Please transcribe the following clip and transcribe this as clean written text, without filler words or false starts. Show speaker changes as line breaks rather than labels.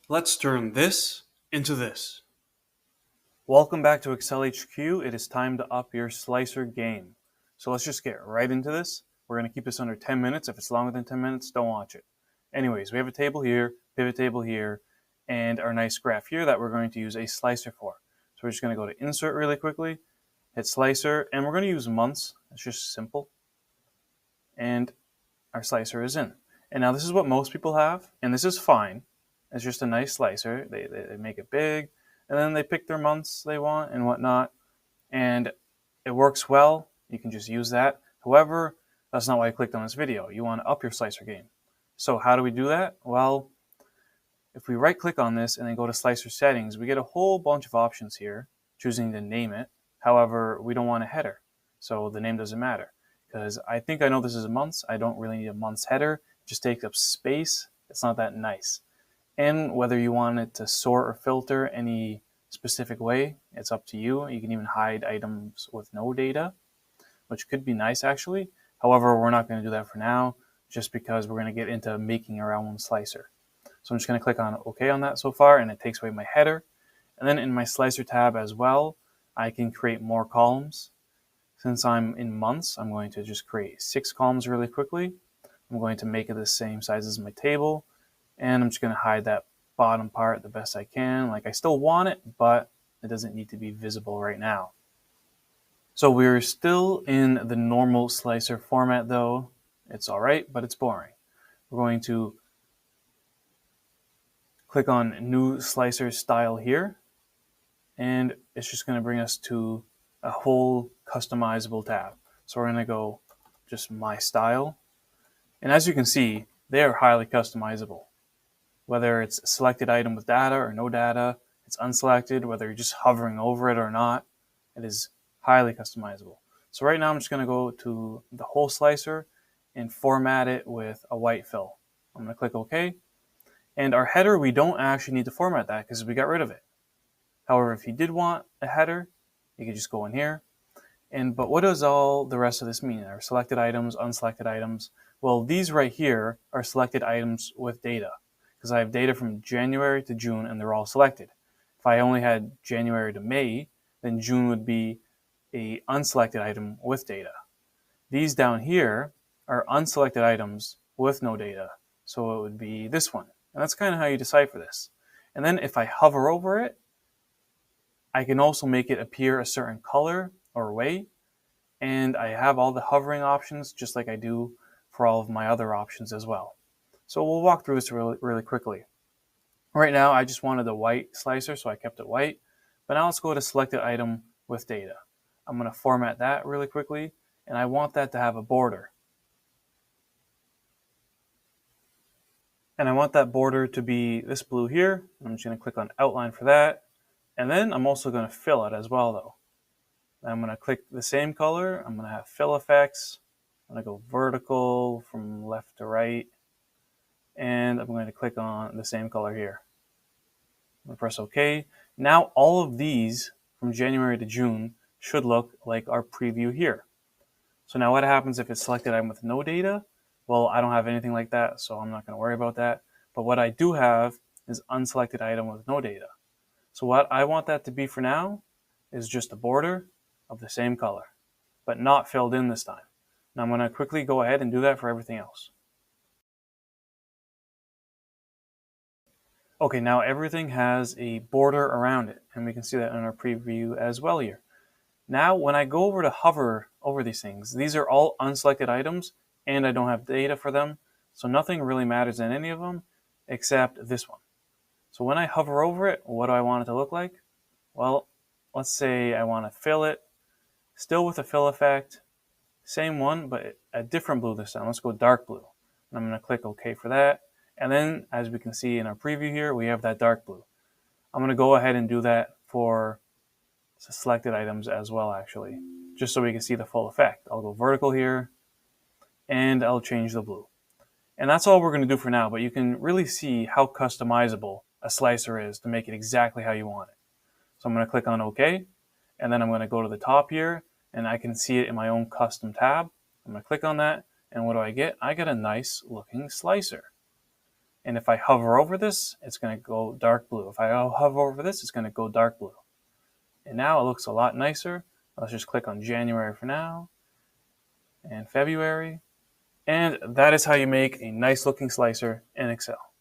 Let's turn this into this. Welcome back to Excel HQ. It is time to up your slicer game. So let's just get right into this. We're going to keep this under 10 minutes. If it's longer than 10 minutes, don't watch it. Anyways, we have a table here, pivot table here, and our nice graph here that we're going to use a slicer for. So we're just going to go to Insert really quickly, hit Slicer, and we're going to use months. It's just simple. And our slicer is in. And now this is what most people have, and this is fine. It's just a nice slicer. They make it big, and then they pick their months they want and whatnot, and it works well. You can just use that. However, that's not why I clicked on this video. You want to up your slicer game. So how do we do that? Well, if we right click on this and then go to slicer settings, we get a whole bunch of options here, choosing to name it. However, we don't want a header, so the name doesn't matter. Because I think I know this is a months. I don't really need a months header. It just takes up space. It's not that nice. And whether you want it to sort or filter any specific way, it's up to you. You can even hide items with no data, which could be nice actually. However, we're not going to do that for now, just because we're going to get into making our own slicer. So I'm just going to click on OK on that so far, and it takes away my header. And then in my slicer tab as well, I can create more columns. Since I'm in months, I'm going to just create 6 columns really quickly. I'm going to make it the same size as my table, and I'm just going to hide that bottom part the best I can. Like, I still want it, but it doesn't need to be visible right now. So we're still in the normal slicer format though. It's alright, but it's boring. We're going to click on New Slicer Style here, and it's just going to bring us to a whole customizable tab. So we're going to go just My Style. And as you can see, they are highly customizable. Whether it's a selected item with data or no data, it's unselected, whether you're just hovering over it or not, it is highly customizable. So right now I'm just going to go to the whole slicer and format it with a white fill. I'm going to click OK. And our header, we don't actually need to format that because we got rid of it. However, if you did want a header, you could just go in here. But what does all the rest of this mean? Our selected items, unselected items. Well, these right here are selected items with data, because I have data from January to June and they're all selected. If I only had January to May, then June would be a unselected item with data. These down here are unselected items with no data, so it would be this one. And that's kind of how you decipher this. And then if I hover over it, I can also make it appear a certain color or way, and I have all the hovering options just like I do for all of my other options as well. So we'll walk through this really quickly. Right now I just wanted a white slicer, so I kept it white, but now let's go to selected item with data. I'm going to format that really quickly, and I want that to have a border. And I want that border to be this blue here. I'm just going to click on outline for that. And then I'm also going to fill it as well though. I'm going to click the same color. I'm going to have fill effects. I'm going to go vertical from left to right. And I'm going to click on the same color here. I'm going to press OK. Now all of these from January to June should look like our preview here. So now what happens if it's selected item with no data? Well, I don't have anything like that, so I'm not going to worry about that. But what I do have is unselected item with no data. So what I want that to be for now is just a border of the same color, but not filled in this time. Now I'm going to quickly go ahead and do that for everything else. Okay, now everything has a border around it, and we can see that in our preview as well here. Now when I go over to hover over these things, these are all unselected items, and I don't have data for them, so nothing really matters in any of them except this one. So when I hover over it, what do I want it to look like? Well, let's say I want to fill it, still with a fill effect, same one, but a different blue this time. Let's go dark blue. And I'm going to click OK for that. And then, as we can see in our preview here, we have that dark blue. I'm going to go ahead and do that for selected items as well, actually, just so we can see the full effect. I'll go vertical here, and I'll change the blue. And that's all we're going to do for now, but you can really see how customizable a slicer is to make it exactly how you want it. So I'm going to click on OK, and then I'm going to go to the top here, and I can see it in my own custom tab. I'm going to click on that, and what do I get? I get a nice looking slicer. And if I hover over this, it's going to go dark blue. If I hover over this, it's going to go dark blue. And now it looks a lot nicer. Let's just click on January for now, and February. And that is how you make a nice looking slicer in Excel.